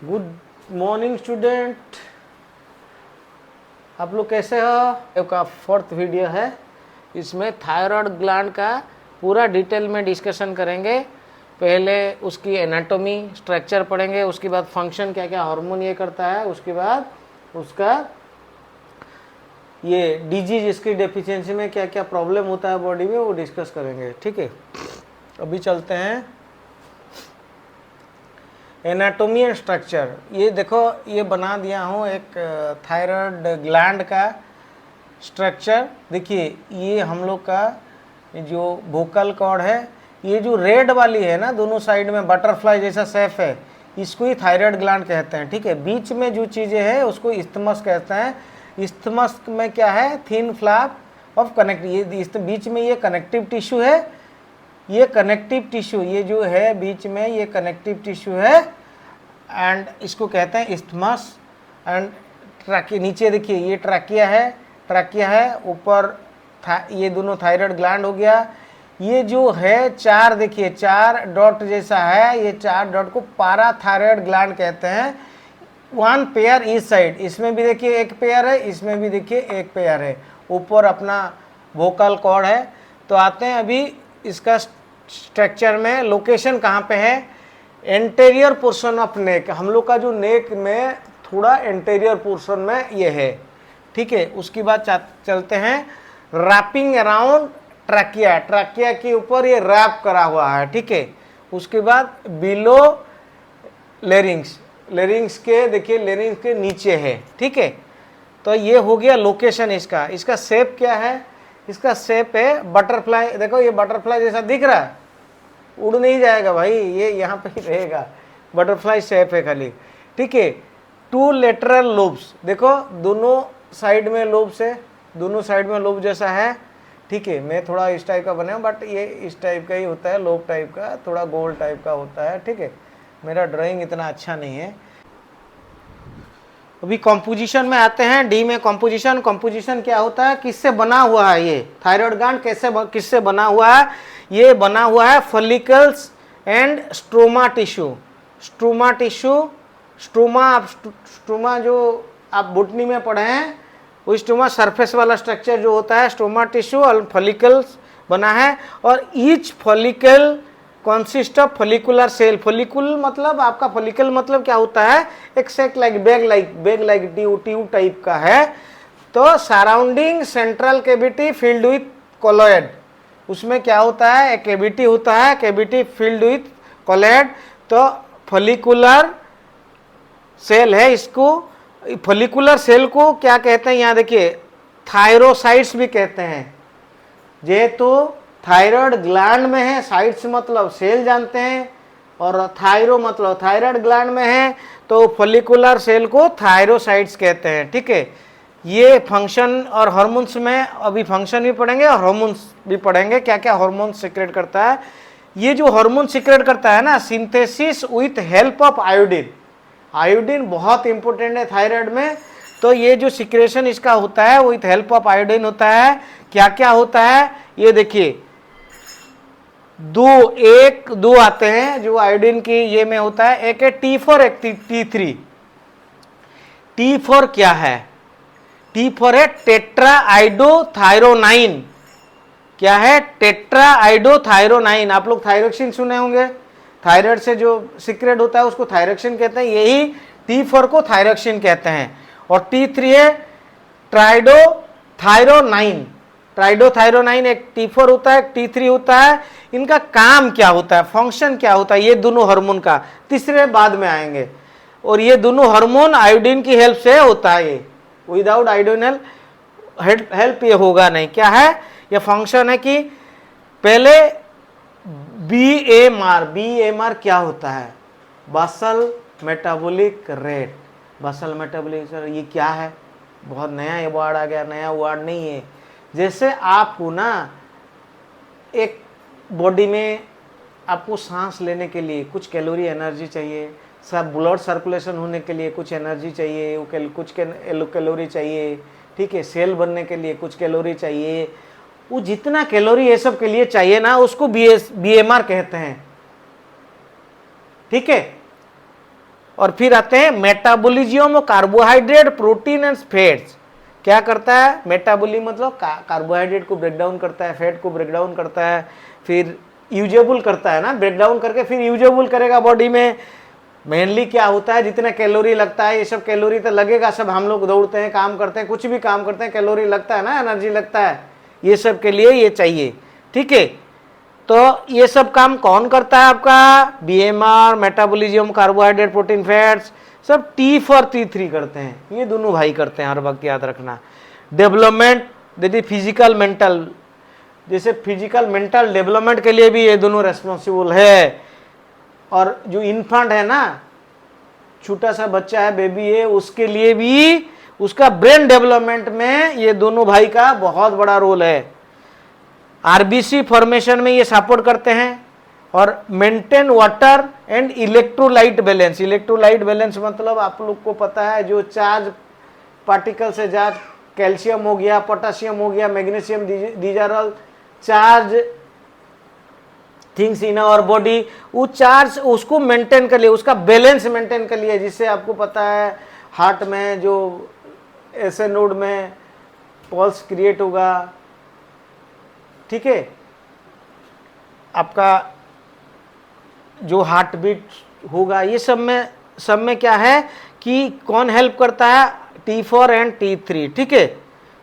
Good morning student, आप लोग कैसे हो? का 4th वीडियो है। इसमें थायराइड ग्लैंड का पूरा डिटेल में डिस्कशन करेंगे। पहले उसकी एनाटॉमी स्ट्रक्चर पढ़ेंगे, उसके बाद फंक्शन क्या क्या हार्मोन ये करता है, उसके बाद उसका ये डिजीज, इसकी डेफिशिएंसी में क्या क्या प्रॉब्लम होता है बॉडी में, वो डिस्कस करेंगे। ठीक है, अभी चलते हैं एनाटॉमी एंड स्ट्रक्चर। ये देखो, ये बना दिया हूँ एक थायराइड ग्लैंड का स्ट्रक्चर। देखिए, ये हम लोग का जो वोकल कॉर्ड है, ये जो रेड वाली है ना, दोनों साइड में बटरफ्लाई जैसा शेप है, इसको ही थायराइड ग्लैंड कहते हैं। ठीक है, बीच में जो चीज़ें हैं उसको इस्थमस कहते हैं। इस्थमस में क्या है? थिन फ्लैप ऑफ कनेक्ट, ये बीच में ये कनेक्टिव टिश्यू है। ये कनेक्टिव टिश्यू, ये जो है बीच में, ये कनेक्टिव टिश्यू है एंड इसको कहते हैं इस्थमस। एंड ट्रैकिया, नीचे देखिए ये ट्रैकिया है, ट्रैकिया है ऊपर, ये दोनों थायराइड ग्लैंड हो गया। ये जो है चार, देखिए चार डॉट जैसा है, ये चार डॉट को पाराथायराइड ग्लैंड कहते हैं। 1 पेयर ईच साइड, इसमें भी देखिए एक पेयर है, इसमें भी देखिए एक पेयर है। ऊपर अपना वोकल कॉर्ड है। तो आते हैं अभी इसका स्ट्रक्चर में। लोकेशन कहाँ पे है? Anterior portion of neck. हम लोग का जो नेक में थोड़ा एंटेरियर पोर्शन में ये है। ठीक है, उसके बाद चलते हैं रैपिंग अराउंड ट्रैकिया। ट्रैकिया के ऊपर ये रैप करा हुआ है। ठीक है, उसके बाद बिलो लेरिंग्स, लेरिंग्स के देखिए, लेरिंग्स के नीचे है। ठीक है, तो ये हो गया लोकेशन इसका। इसका शेप क्या है? इसका शेप है बटरफ्लाई। देखो ये बटरफ्लाई जैसा दिख रहा है, उड़ नहीं जाएगा भाई, ये यहाँ पे ही रहेगा। बटरफ्लाई शेप है खाली। ठीक है, 2 लेटरल लोब्स, देखो दोनों साइड में लोब्स है, दोनों साइड में लोब जैसा है। ठीक है, मैं थोड़ा इस टाइप का बना, बट ये इस टाइप का ही होता है, लोब टाइप का, थोड़ा गोल टाइप का होता है। ठीक है, मेरा ड्राइंग इतना अच्छा नहीं है। अभी कंपोजिशन में आते हैं। डी में कंपोजिशन। कंपोजिशन क्या होता है, किससे बना हुआ है ये थायराइड ग्लैंड, किससे बना हुआ है? ये बना हुआ है follicles and stroma tissue. Stroma tissue, stroma जो आप बोटनी में पढ़े हैं, वो स्ट्रोमा सरफेस वाला स्ट्रक्चर जो होता है, स्ट्रोमा टिश्यू और फॉलिकल्स बना है। और each follicle consist of follicular cell. Follicle मतलब आपका, फॉलिकल मतलब क्या होता है? एक sac like bag like tube type का है। तो surrounding central cavity filled with colloid. उसमें क्या होता है? एक कैविटी होता है, कैविटी फिल्ड विथ कोलॉइड। तो फॉलिकुलर सेल है। इसको फॉलिकुलर सेल को क्या कहते हैं? यहाँ देखिए, थायरोसाइट्स भी कहते हैं। जेहेतु थायराइड ग्लैंड में है, साइट्स मतलब सेल जानते हैं, और थायरो मतलब थायराइड ग्लैंड में है, तो फॉलिकुलर सेल को थायरोसाइट्स कहते हैं। ठीक है, ये फंक्शन और हार्मोन्स में अभी फंक्शन भी पढ़ेंगे और हार्मोन्स भी पढ़ेंगे, क्या क्या हार्मोन सीक्रेट करता है। ये जो हार्मोन सीक्रेट करता है ना, synthesis with help of iodine. Iodine बहुत इंपॉर्टेंट है थायराइड में। तो ये जो सिक्रेशन इसका होता है वो विथ हेल्प ऑफ आयोडीन होता है। क्या क्या होता है ये देखिए, दो आते हैं जो आयोडीन की ये में होता है। एक है T4, एक T3। T4 क्या है? T4 है टेट्रा आइडोथायरोनाइन। क्या है? टेट्रा आइडोथायरोनाइन। आप लोग थायरोक्सिन सुने होंगे, थायराइड से जो सीक्रेट होता है उसको थायरोक्सिन कहते हैं, यही T4 को थायरोक्सिन कहते हैं। और T3 है ट्राइडोथायरोनाइन। ट्राइडोथायरोनाइन एक T4 होता है, एक T3 होता है। इनका काम क्या होता है, फंक्शन क्या होता है, ये दोनों हार्मोन का तीसरे बाद में आएंगे। और ये दोनों हार्मोन आयोडीन की हेल्प से होता है। ये विदाउट आयोडीन हेल्प ये होगा नहीं। क्या है ये फंक्शन? है कि पहले BMR क्या होता है? बसल मेटाबॉलिक रेट। बसल मेटाबॉलिक रेट, ये क्या है? बहुत नया ये वर्ड आ गया, नया वर्ड नहीं है। जैसे आपको ना एक बॉडी में आपको सांस लेने के लिए कुछ कैलोरी एनर्जी चाहिए, सब ब्लड सर्कुलेशन होने के लिए कुछ एनर्जी चाहिए, कुछ कैलोरी चाहिए। ठीक है, सेल बनने के लिए कुछ कैलोरी चाहिए। वो जितना कैलोरी ये सब के लिए चाहिए ना, उसको BMR कहते हैं। ठीक है, और फिर आते हैं metabolism of carbohydrate, protein and fats. क्या करता है? मेटाबॉलिज्म मतलब कार्बोहाइड्रेट को ब्रेक डाउन करता है, फैट को ब्रेक डाउन करता है, फिर यूजेबल करता है ना, ब्रेक डाउन करके फिर यूजेबल करेगा बॉडी में। मेनली क्या होता है, जितना कैलोरी लगता है, ये सब कैलोरी तो लगेगा, सब हम लोग दौड़ते हैं, काम करते हैं, कुछ भी काम करते हैं, कैलोरी लगता है ना, एनर्जी लगता है, ये सब के लिए ये चाहिए। ठीक है, तो ये सब काम कौन करता है आपका? BMR, metabolism, carbohydrate, protein, fats, सब T4 T3 करते हैं, ये दोनों भाई करते हैं, हर वक्त याद रखना। डेवलपमेंट यदि फिजिकल मेंटल, जैसे फिजिकल मेंटल डेवलपमेंट के लिए भी ये दोनों रेस्पॉन्सिबल है। और जो इन्फेंट है ना, छोटा सा बच्चा है, बेबी है, उसके लिए भी उसका ब्रेन डेवलपमेंट में ये दोनों भाई का बहुत बड़ा रोल है। आरबीसी फॉर्मेशन में ये सपोर्ट करते हैं और maintain water and electrolyte balance. Electrolyte balance मतलब आप लोग को पता है, जो चार्ज पार्टिकल से चार्ज, कैल्शियम हो गया, पोटेशियम हो गया, magnesium, these are all charge things in our body. वो चार्ज उसको मेंटेन कर लिए, उसका बैलेंस मेंटेन कर लिए, जिससे आपको पता है हार्ट में जो ऐसे नोड में पल्स क्रिएट होगा, ठीक है, आपका जो हार्ट बीट होगा, ये सब में क्या है कि कौन हेल्प करता है? T4 and T3। ठीक है,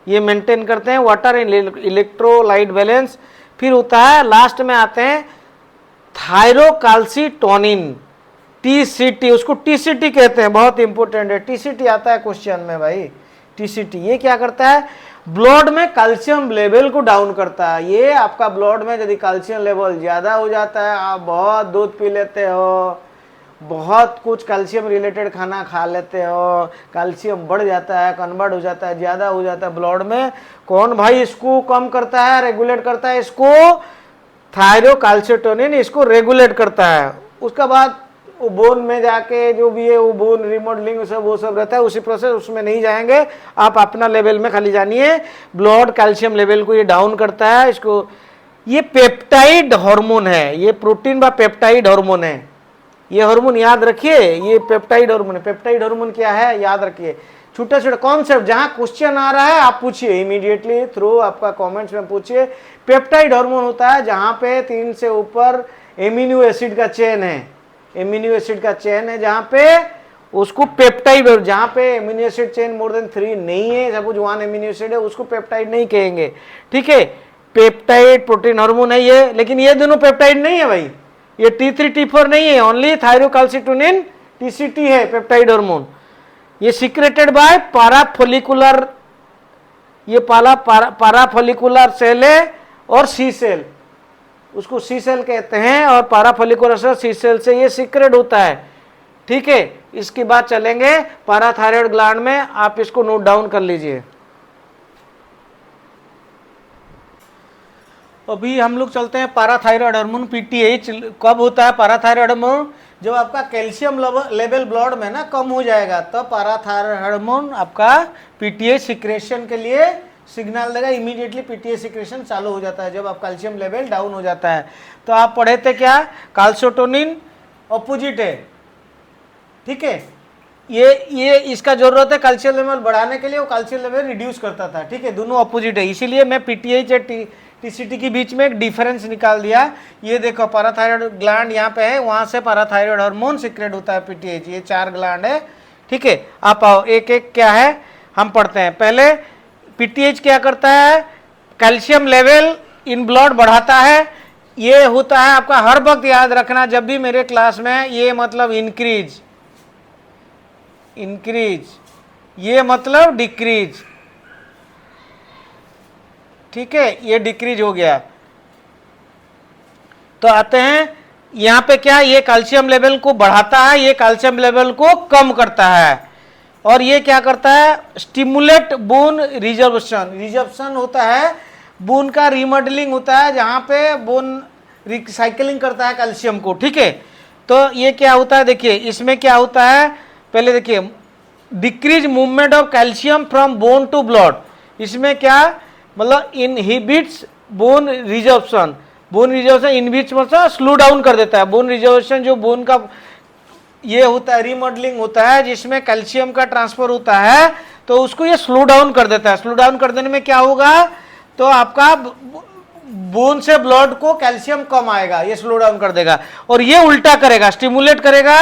ये मेंटेन करते हैं वाटर एंड इलेक्ट्रोलाइट बैलेंस। फिर होता है, लास्ट में आते हैं थायरोकाल्सिटोनिन, TCT, उसको TCT कहते हैं, बहुत इंपॉर्टेंट है। TCT आता है क्वेश्चन में भाई, TCT ये क्या करता है? ब्लड में कैल्शियम लेवल को डाउन करता है। ये आपका ब्लड में यदि कैल्शियम लेवल ज़्यादा हो जाता है, आप बहुत दूध पी लेते हो, बहुत कुछ कैल्शियम रिलेटेड खाना खा लेते हो, कैल्शियम बढ़ जाता है, कन्वर्ट हो जाता है, ज़्यादा हो जाता है ब्लड में, कौन भाई इसको कम करता है, रेगुलेट करता है? इसको थायरोकाल्सिटोनिन इसको रेगुलेट करता है। उसके बाद वो बोन में जाके जो भी है वो बोन रिमॉडलिंग सब वो सब रहता है, उसी प्रोसेस, उसमें नहीं जाएंगे, आप अपना लेवल में खाली जानिए। ब्लड कैल्शियम लेवल को ये डाउन करता है। इसको, ये पेप्टाइड हार्मोन है, ये प्रोटीन व पेप्टाइड हार्मोन है, ये हार्मोन याद रखिए, ये पेप्टाइड हार्मोन है। पेप्टाइड हार्मोन क्या है याद रखिए, छोटा छोटा कॉन्सेप्ट, जहां क्वेश्चन आ रहा है आप पूछिए इमीडिएटली थ्रू, आपका कमेंट्स में पूछिए। पेप्टाइड हार्मोन होता है जहां पे 3 से ऊपर एमिनो एसिड का चेन है, एमिनो एसिड का चेन है, जहां पे उसको पेप्टाइड, जहां पे amino acid chain more than 3 नहीं है, सपोज 1 एमिनो एसिड है, उसको पेप्टाइड नहीं कहेंगे। ठीक है, पेप्टाइड प्रोटीन हार्मोन है ये, लेकिन ये दोनों पेप्टाइड नहीं है भाई, ये T3 T4 नहीं है, ओनली थायरोकाल्सिटोनिन TCT है पेप्टाइड हार्मोन। ये सीक्रेटेड बाय पाराफोलिकुलर, ये पाराफोलिकुलर सेल है और सी सेल, उसको सी सेल कहते हैं, और पाराफोलिकुलर सेल सी सेल से ये सीक्रेट होता है। ठीक है, इसके बाद चलेंगे पाराथायरॉयड ग्लैंड में, आप इसको नोट डाउन कर लीजिए। अभी हम लोग चलते हैं पाराथायरॉयड हार्मोन PTH। कब होता है पाराथायरॉयड हार्मोन? जब आपका कैल्शियम लेवल ब्लड में ना कम हो जाएगा, तब पाराथायरॉयड हार्मोन आपका PTH सिक्रेशन के लिए सिग्नल देगा, इमीडिएटली PTH सिक्रेशन चालू हो जाता है जब आप कैल्शियम लेवल डाउन हो जाता है। तो आप पढ़े थे क्या, कैल्सिटोनिन अपोजिट है। ठीक है, ये इसका जरूरत है कैल्शियम लेवल बढ़ाने के लिए, वो कैल्शियम लेवल रिड्यूस करता था। ठीक है, दोनों अपोजिट है, इसीलिए मैं PTH और TCT के बीच में एक डिफरेंस निकाल दिया। ये देखो पाराथायरॉयड ग्लैंड यहाँ पे है, वहां से पाराथायरॉयड हार्मोन सिक्रेट होता है PTH, ये 4 ग्लैंड है। ठीक है, आप आओ एक एक क्या है हम पढ़ते हैं। पहले PTH क्या करता है, कैल्शियम लेवल इन ब्लड बढ़ाता है। ये होता है आपका, हर वक्त याद रखना जब भी मेरे क्लास में, ये मतलब इंक्रीज, ये मतलब डिक्रीज। ठीक है, ये डिक्रीज हो गया। तो आते हैं यहाँ पे, क्या ये कैल्शियम लेवल को बढ़ाता है, ये कैल्शियम लेवल को कम करता है। और ये क्या करता है, स्टिमुलेट बोन रिजर्वेशन होता है, बोन का रिमॉडलिंग होता है, जहाँ पे बोन रिसाइकलिंग करता है कैल्शियम को। ठीक है, तो ये क्या होता है, देखिए इसमें क्या होता है, पहले देखिए decrease movement of calcium from bone to blood. इसमें क्या मतलब, inhibits bone reservation. Bone reservation inhibits मतलब स्लो डाउन कर देता है। बोन रिजर्वेशन जो बोन का ये होता है रीमॉडलिंग होता है जिसमें कैल्शियम का ट्रांसफर होता है, तो उसको ये स्लो डाउन कर देता है। स्लो डाउन कर देने में क्या होगा, तो आपका बोन से ब्लड को कैल्शियम कम आएगा, ये स्लो डाउन कर देगा। और ये उल्टा करेगा, स्टिमुलेट करेगा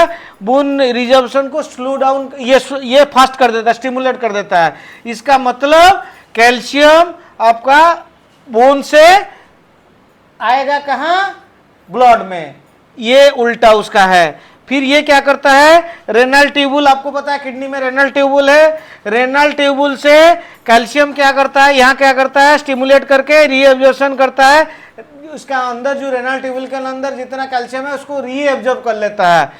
बोन रिजर्वेशन को, स्लो डाउन ये फास्ट कर देता है, स्टिमुलेट कर देता है। इसका मतलब कैल्शियम आपका बोन से आएगा कहाँ, ब्लड में, ये उल्टा उसका है। फिर ये क्या करता है, रेनल ट्यूबुल, आपको पता है किडनी में रेनल ट्यूबुल है, रेनल ट्यूबुल से कैल्शियम क्या करता है, यहाँ क्या करता है, स्टिमुलेट करके रीएब्जॉर्प्शन करता है, उसका अंदर जो रेनल ट्यूबुल के अंदर जितना कैल्शियम है उसको रीएब्जॉर्ब कर लेता है।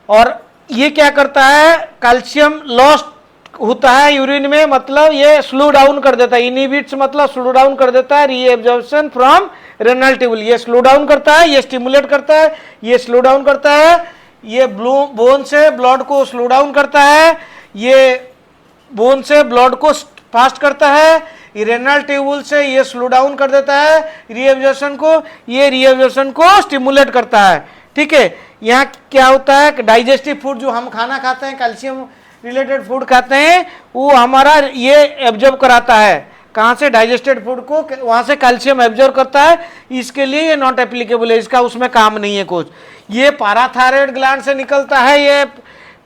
और ये क्या करता है, कैल्शियम लॉस होता है यूरिन में, मतलब ये स्लो डाउन कर देता है, इनहिबिट्स मतलब स्लो डाउन कर देता है रीएब्जॉर्प्शन फ्रॉम रेनल ट्यूबुल। ये स्लो डाउन करता है, ये स्टिमुलेट करता है, ये स्लो डाउन करता है, ये बोन से ब्लड को स्लो डाउन करता है, ये बोन से ब्लड को फास्ट करता है, ये रेनल ट्यूबुल से ये स्लो डाउन कर देता है रीएब्जॉर्प्शन को, ये रीएब्जॉर्प्शन को स्टिमुलेट करता है। ठीक है, यहाँ क्या होता है, डाइजेस्टिव फूड जो हम खाना खाते हैं, कैल्शियम रिलेटेड फूड खाते हैं, वो हमारा ये एब्जॉर्ब कराता है, कहाँ से, डाइजेस्टेड फूड को, वहाँ से कैल्शियम एब्जॉर्ब करता है। इसके लिए ये नॉट एप्लीकेबल है, इसका उसमें काम नहीं है कुछ। ये पाराथायरॉयड ग्लैंड से निकलता है ये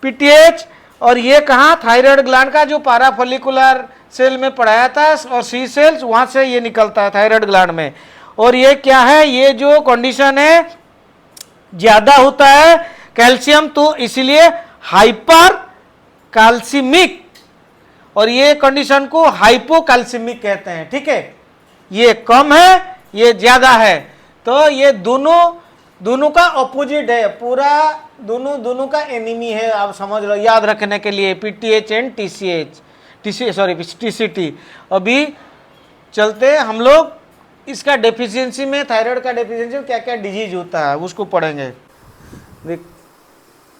पीटीएच, और ये कहाँ, थायराइड ग्लैंड का जो पाराफोलिकुलर सेल में पढ़ाया था, और सी सेल्स, वहाँ से ये निकलता है थायराइड ग्लैंड में। और ये क्या है, ये जो कंडीशन है ज़्यादा होता है कैल्शियम, तो इसलिए हाइपर कैल्सिमिक, और ये कंडीशन को हाइपोकैल्सिमिक कहते हैं। ठीक है, ये कम है, ये ज्यादा है, तो ये दोनों का ऑपोजिट है, पूरा दोनों का एनिमी है, आप समझ लो, याद रखने के लिए, पीटीएच एंड टीसीटी। अभी चलते हैं हम लोग, इसका डेफिशिएंसी में, थायराइड का डेफिशिएंसी में क्या क्या डिजीज होता है उसको पढ़ेंगे।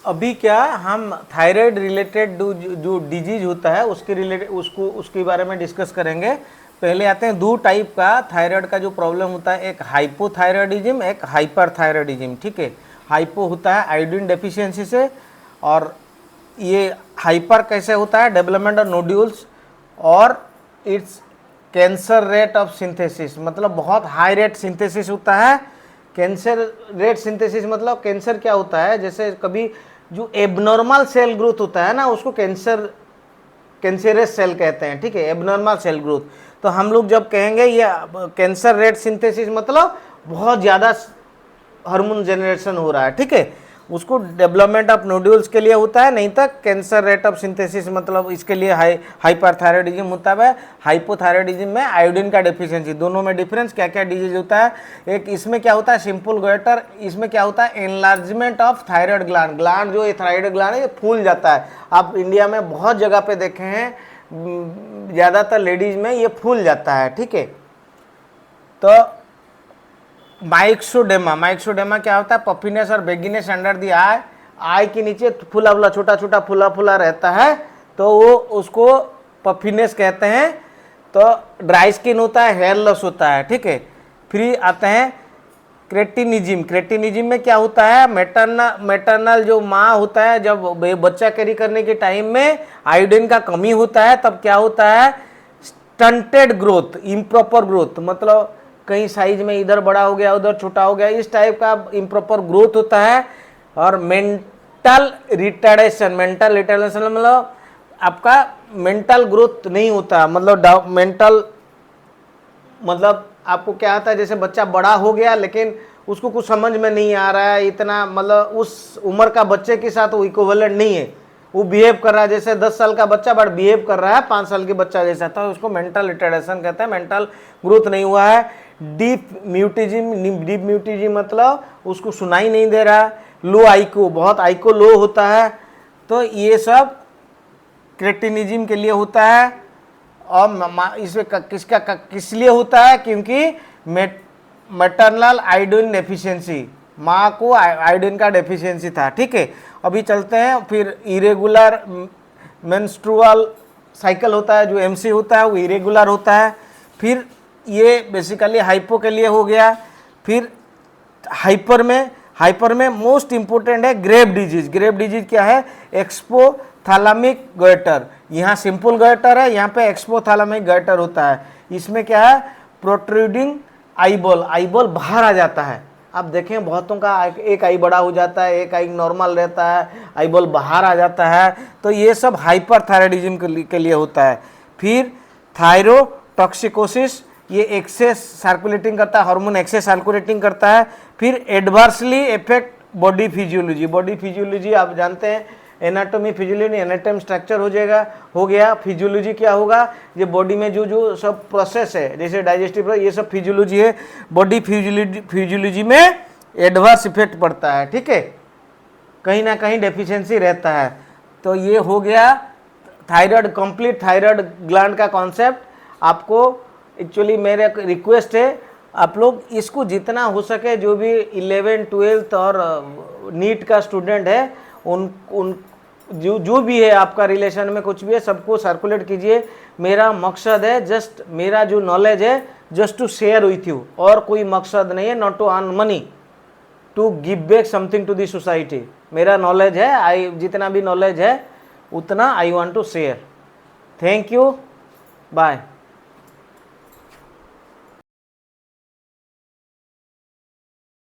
अभी क्या हम थायराइड रिलेटेड जो डिजीज होता है उसके रिलेटेड उसके बारे में डिस्कस करेंगे। पहले आते हैं, दो टाइप का थायराइड का जो प्रॉब्लम होता है, एक हाइपोथायराइडिज्म, एक हाइपरथायराइडिज्म। ठीक है, हाइपो होता है आयोडीन डेफिशिएंसी से, और ये हाइपर कैसे होता है, डेवलपमेंट ऑफ नोड्यूल्स, और it's cancer rate of synthesis, मतलब बहुत हाई रेट सिंथेसिस होता है। कैंसर रेट सिंथेसिस मतलब कैंसर क्या होता है, जैसे कभी जो एबनॉर्मल सेल ग्रोथ होता है ना, उसको कैंसरस सेल कहते हैं। ठीक है, एबनॉर्मल सेल ग्रोथ। तो हम लोग जब कहेंगे ये कैंसर रेट सिंथेसिस मतलब बहुत ज़्यादा हार्मोन जनरेशन हो रहा है। ठीक है, उसको डेवलपमेंट ऑफ नोड्यूल्स के लिए होता है, नहीं तक कैंसर रेट ऑफ सिंथेसिस मतलब इसके लिए हाइपरथायराइडिज्म होता है। हाइपोथायराइडिज्म में आयोडीन का डेफिशिएंसी, दोनों में डिफरेंस, क्या क्या डिजीज होता है। एक इसमें क्या होता है, सिंपल गोइटर, इसमें क्या होता है, एनलार्जमेंट ऑफ थायराइड ग्लैंड जो ये थायराइड ग्लैंड है ये फूल जाता है। आप इंडिया में बहुत जगह पे देखे हैं, ज़्यादातर लेडीज में ये फूल जाता है। ठीक है, तो माइक्सोडेमा क्या होता है, पफिनेस और बेगिनेस अंडर दी आई के नीचे फुला फुला छोटा छोटा फुला फुला रहता है, तो वो उसको पफिनेस कहते हैं। तो ड्राई स्किन होता है, हेयर लॉस होता है। ठीक है, फिर आते हैं क्रेटिनिज्म में क्या होता है, मैटरनल जो माँ होता है, जब बच्चा कैरी करने के टाइम में आयोडीन का कमी होता है, तब क्या होता है, स्टंटेड ग्रोथ, इम्प्रॉपर ग्रोथ, मतलब कहीं साइज में इधर बड़ा हो गया उधर छोटा हो गया, इस टाइप का इम्प्रॉपर ग्रोथ होता है। और मेंटल रिटार्डेशन मतलब आपका मेंटल ग्रोथ नहीं होता, मतलब मेंटल मतलब आपको क्या आता है, जैसे बच्चा बड़ा हो गया लेकिन उसको कुछ समझ में नहीं आ रहा है इतना, मतलब उस उम्र का बच्चे के साथ वो इक्विवेलेंट नहीं है, वो बिहेव कर रहा है जैसे 10 साल का बच्चा बट बिहेव कर रहा है 5 साल के बच्चा जैसा, तो उसको मेंटल रिटार्डेशन कहते हैं, मेंटल ग्रोथ नहीं हुआ है। डीप म्यूटिज्म मतलब उसको सुनाई नहीं दे रहा, लो आईक्यू, बहुत आईक्यू लो होता है, तो ये सब क्रेटिनिज्म के लिए होता है। और इसमें किस लिए होता है, क्योंकि मैटरनल आयोडीन डेफिशिएंसी, माँ को आयोडीन का डेफिशिएंसी था। ठीक है, अभी चलते हैं, फिर इरेगुलर मेंस्ट्रुअल साइकिल होता है, जो एमसी होता है वो इरेगुलर होता है। फिर ये बेसिकली हाइपो के लिए हो गया। फिर हाइपर में हाइपर में मोस्ट इंपोर्टेंट है ग्रेव डिजीज। ग्रेव डिजीज क्या है? एक्सपोथैलेमिक गॉइटर। यहाँ सिंपल गॉइटर है, यहाँ पे एक्सपोथैलेमिक गॉइटर होता है। इसमें क्या है? प्रोट्रूडिंग आईबॉल, आईबॉल बाहर आ जाता है। आप देखें बहुतों का एक आई बड़ा हो जाता है, एक आई नॉर्मल रहता है, आईबॉल बाहर आ जाता है। तो ये सब हाइपरथायराइडिज्म के लिए होता है। फिर थायरोटॉक्सिकोसिस, ये एक्सेस सर्कुलेटिंग करता है, हार्मोन एक्सेस सर्कुलेटिंग करता है। फिर adversely effect body physiology. Body physiology आप जानते हैं, एनाटॉमी फिजियोलॉजी, एनाटॉम स्ट्रक्चर हो गया। फिजियोलॉजी क्या होगा? ये बॉडी में जो जो सब प्रोसेस है, जैसे डाइजेस्टिव, ये सब फिजियोलॉजी है। बॉडी फिजियोलॉजी में एडवर्स इफेक्ट पड़ता है, ठीक है, कहीं ना कहीं डेफिशिएंसी रहता है। तो ये हो गया थायराइड, कंप्लीट थायराइड ग्लैंड का कॉन्सेप्ट। आपको एक्चुअली मेरा रिक्वेस्ट है, आप लोग इसको जितना हो सके, जो भी 11th 12th और नीट का स्टूडेंट है, उन जो भी है आपका रिलेशन में कुछ भी है, सबको सर्कुलेट कीजिए। मेरा मकसद है जस्ट, मेरा जो नॉलेज है just to share with you, और कोई मकसद नहीं है, not to earn money, to give back something to the society. मेरा नॉलेज है, जितना भी नॉलेज है उतना I want to share. Thank you, bye.